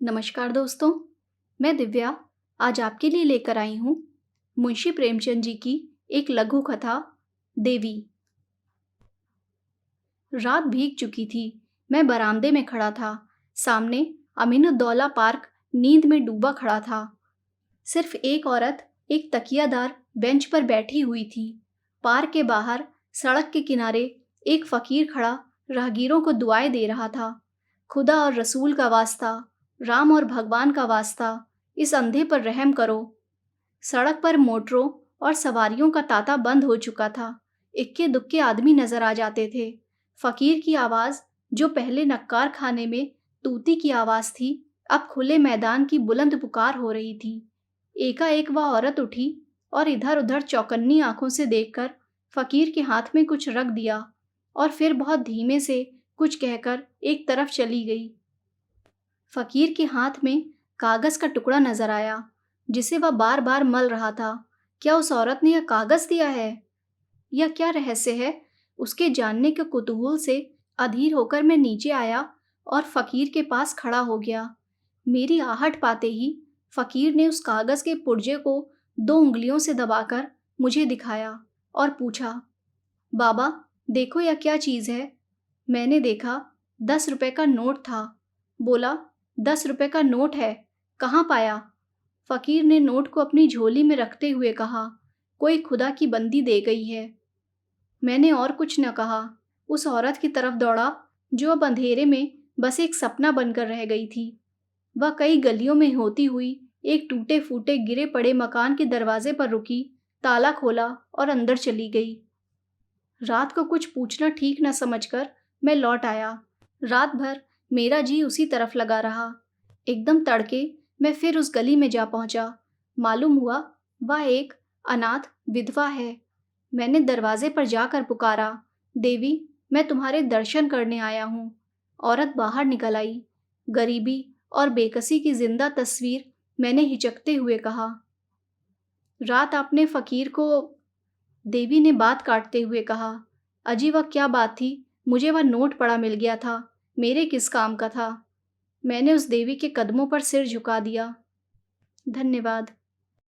नमस्कार दोस्तों, मैं दिव्या आज आपके लिए लेकर आई हूँ मुंशी प्रेमचंद जी की एक लघु कथा देवी। रात भीग चुकी थी। मैं बरामदे में खड़ा था। सामने अमीनुद्दौला पार्क नींद में डूबा खड़ा था। सिर्फ एक औरत एक तकियादार बेंच पर बैठी हुई थी। पार्क के बाहर सड़क के किनारे एक फकीर खड़ा राहगीरों को दुआएं दे रहा था। खुदा और रसूल का वास्ता, राम और भगवान का वास्ता, इस अंधे पर रहम करो। सड़क पर मोटरों और सवारियों का तांता बंद हो चुका था। इक्के दुक्के आदमी नजर आ जाते थे। फकीर की आवाज, जो पहले नक्कार खाने में तूती की आवाज थी, अब खुले मैदान की बुलंद पुकार हो रही थी। एकाएक वह औरत उठी और इधर उधर चौकन्नी आंखों से देखकर फकीर के हाथ में कुछ रख दिया और फिर बहुत धीमे से कुछ कहकर एक तरफ चली गई। फकीर के हाथ में कागज का टुकड़ा नजर आया जिसे वह बार बार मल रहा था। क्या उस औरत ने यह कागज दिया है? यह क्या रहस्य है? उसके जानने के कुतूहल से अधीर होकर मैं नीचे आया और फकीर के पास खड़ा हो गया। मेरी आहट पाते ही फकीर ने उस कागज के पुर्जे को 2 उंगलियों से दबाकर मुझे दिखाया और पूछा, बाबा देखो यह क्या चीज है? मैंने देखा 10 रुपए का नोट था। बोला, 10 रुपए का नोट है, कहाँ पाया? फकीर ने नोट को अपनी झोली में रखते हुए कहा, कोई खुदा की बंदी दे गई है। मैंने और कुछ न कहा। उस औरत की तरफ दौड़ा जो अब अंधेरे में बस एक सपना बनकर रह गई थी। वह कई गलियों में होती हुई एक टूटे फूटे गिरे पड़े मकान के दरवाजे पर रुकी, ताला खोला और अंदर चली गई। रात को कुछ पूछना ठीक न समझकर मैं लौट आया। रात भर मेरा जी उसी तरफ लगा रहा। एकदम तड़के मैं फिर उस गली में जा पहुंचा। मालूम हुआ वह एक अनाथ विधवा है। मैंने दरवाजे पर जाकर पुकारा, देवी मैं तुम्हारे दर्शन करने आया हूँ। औरत बाहर निकल आई। गरीबी और बेकसी की जिंदा तस्वीर। मैंने हिचकते हुए कहा, रात आपने फकीर को। देवी ने बात काटते हुए कहा, अजी वह क्या बात थी? मुझे वह नोट पड़ा मिल गया था, मेरे किस काम का था? मैंने उस देवी के कदमों पर सिर झुका दिया। धन्यवाद।